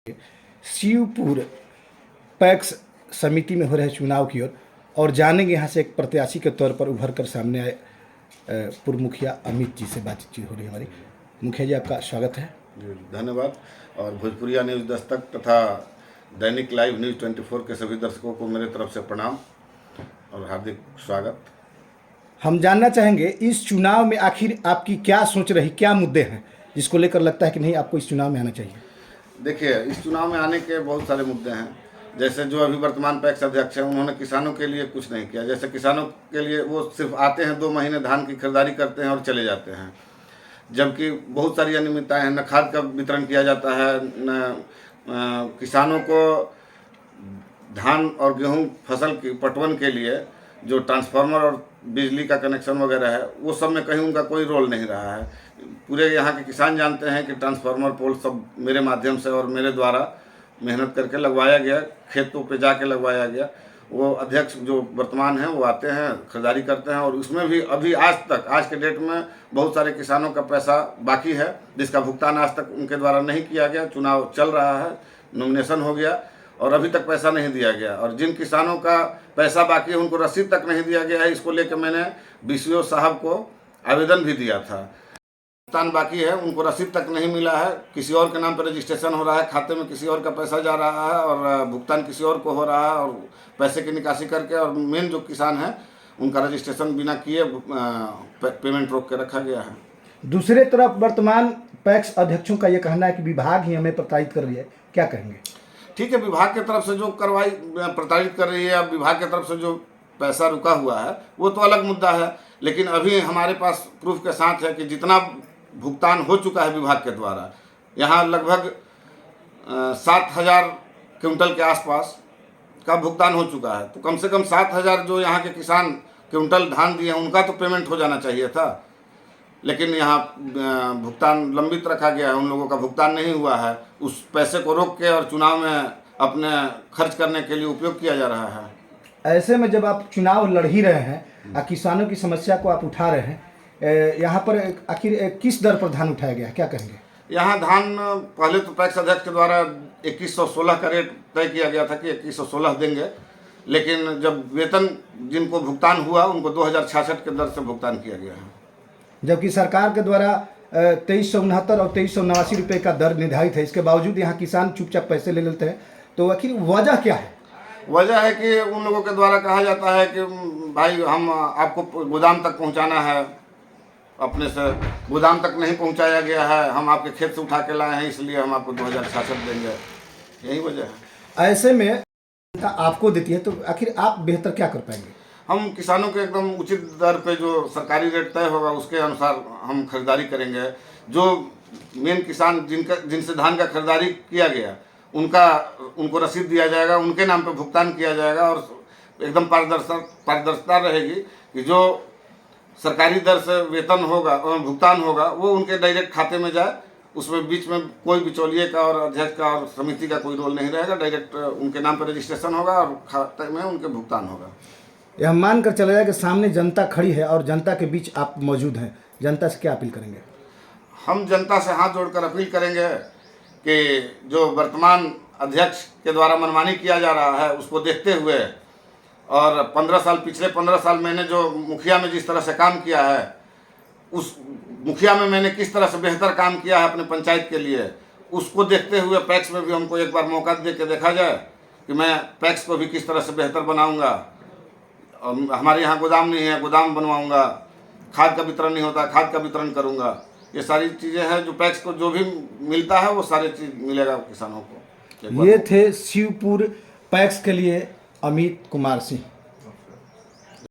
Shivpur PACS समिति में हो रहे चुनाव की ओर और जानेंगे यहाँ से एक प्रत्याशी के तौर पर उभर कर सामने आए पूर्व मुखिया अमित जी से बातचीत हो रही है हमारी। मुखिया जी, आपका स्वागत है। धन्यवाद। और भोजपुरिया न्यूज़ दस्तक तथा दैनिक लाइव न्यूज़ 24 के सभी दर्शकों को मेरे तरफ से प्रणाम और हार्दिक स्वागत। हम जानना चाहेंगे इस चुनाव में आखिर आपकी क्या सोच रही, क्या मुद्दे हैं जिसको लेकर लगता है कि नहीं आपको इस चुनाव में आना चाहिए? देखिए, इस चुनाव में आने के बहुत सारे मुद्दे हैं। जैसे जो अभी वर्तमान पैक्स अध्यक्ष हैं, उन्होंने किसानों के लिए कुछ नहीं किया। जैसे किसानों के लिए वो सिर्फ आते हैं, 2 महीने धान की खरीदारी करते हैं और चले जाते हैं, जबकि बहुत सारी अनियमितताएं हैं। न खाद का वितरण किया जाता है, न किसानों को धान और गेहूं फसल की पटवन के लिए जो ट्रांसफार्मर और बिजली का कनेक्शन वगैरह है, वो सब में कहीं उनका कोई रोल नहीं रहा है। पूरे यहाँ के किसान जानते हैं कि ट्रांसफार्मर पोल सब मेरे माध्यम से और मेरे द्वारा मेहनत करके लगवाया गया, खेतों पे जाके लगवाया गया। वो अध्यक्ष जो वर्तमान हैं वो आते हैं, खरीदारी करते हैं, और उसमें भी अभी आज के डेट में बहुत सारे किसानों का पैसा बाकी है जिसका भुगतान आज तक उनके द्वारा नहीं किया गया। चुनाव चल रहा है, नॉमिनेशन हो गया और अभी तक पैसा नहीं दिया गया। और जिन किसानों का पैसा बाकी है उनको रसीद तक नहीं दिया गया है। इसको लेकर मैंने BCO साहब को आवेदन भी दिया था। भुगतान बाकी है, उनको रसीद तक नहीं मिला है। किसी और के नाम पर रजिस्ट्रेशन हो रहा है, खाते में किसी और का पैसा जा रहा है और भुगतान किसी और को हो रहा है, और पैसे की निकासी करके, और मेन जो किसान है उनका रजिस्ट्रेशन बिना किए पेमेंट रोक के रखा गया है। दूसरे तरफ वर्तमान पैक्स अध्यक्षों का ये कहना है कि विभाग ही हमें प्रताड़ित कर रही है, क्या कहेंगे? ठीक है, विभाग की तरफ से जो कार्रवाई प्रताड़ित कर रही है, अब विभाग की तरफ से जो पैसा रुका हुआ है वो तो अलग मुद्दा है, लेकिन अभी हमारे पास प्रूफ के साथ है कि जितना भुगतान हो चुका है विभाग के द्वारा, यहाँ लगभग 7,000 क्विंटल के आसपास का भुगतान हो चुका है। तो कम से कम 7,000 जो यहाँ के किसान क्विंटल धान दिए हैं उनका तो पेमेंट हो जाना चाहिए था, लेकिन यहाँ भुगतान लंबित रखा गया है, उन लोगों का भुगतान नहीं हुआ है। उस पैसे को रोक के और चुनाव में अपने खर्च करने के लिए उपयोग किया जा रहा है। ऐसे में जब आप चुनाव लड़ ही रहे हैं और किसानों की समस्या को आप उठा रहे हैं, यहाँ पर आखिर किस दर पर धान उठाया गया, क्या कहेंगे? यहाँ धान पहले तो पैक्स अध्यक्ष के द्वारा 2116 का रेट तय किया गया था कि 2116 देंगे, लेकिन जब वेतन जिनको भुगतान हुआ उनको 2066 के दर से भुगतान किया गया है, जबकि सरकार के द्वारा 2369 और 2389 रुपये का दर निर्धारित है। इसके बावजूद यहाँ किसान चुपचाप पैसे ले लेते हैं, तो आखिर वजह क्या है? वजह है कि उन लोगों के द्वारा कहा जाता है कि भाई हम आपको गोदाम तक पहुंचाना है, अपने से गोदाम तक नहीं पहुंचाया गया है, हम आपके खेत से उठा के लाए हैं, इसलिए हम आपको 2066 देंगे। यही वजह है। ऐसे में आपको देती है, तो आखिर आप बेहतर क्या कर पाएंगे? हम किसानों के एकदम उचित दर पे जो सरकारी रेट तय होगा उसके अनुसार हम खरीदारी करेंगे। जो मेन किसान जिनसे धान का खरीदारी किया गया उनको रसीद दिया जाएगा, उनके नाम पे भुगतान किया जाएगा, और एकदम पारदर्शिता रहेगी कि जो सरकारी दर से वेतन होगा, भुगतान होगा, वो उनके डायरेक्ट खाते में जाए। उसमें बीच में कोई बिचौलिए का और अध्यक्ष का और समिति का कोई रोल नहीं रहेगा। डायरेक्ट उनके नाम पर रजिस्ट्रेशन होगा और खाते में उनके भुगतान होगा। यह मान कर चला जाए कि सामने जनता खड़ी है और जनता के बीच आप मौजूद हैं, जनता से क्या अपील करेंगे? हम जनता से हाथ जोड़कर अपील करेंगे कि जो वर्तमान अध्यक्ष के द्वारा मनमानी किया जा रहा है उसको देखते हुए, और 15 साल पिछले 15 साल मैंने जो मुखिया में जिस तरह से काम किया है, उस मुखिया में मैंने किस तरह से बेहतर काम किया है अपने पंचायत के लिए, उसको देखते हुए पैक्स में भी हमको एक बार मौका दे के देखा जाए कि मैं पैक्स को भी किस तरह से बेहतर बनाऊंगा। हमारे यहाँ गोदाम नहीं है, गोदाम बनवाऊंगा। खाद का वितरण नहीं होता, खाद का वितरण करूंगा। ये सारी चीज़ें हैं जो पैक्स को जो भी मिलता है वो सारी चीज़ मिलेगा किसानों को। ये थे शिवपुर पैक्स के लिए अमित कुमार सिंह।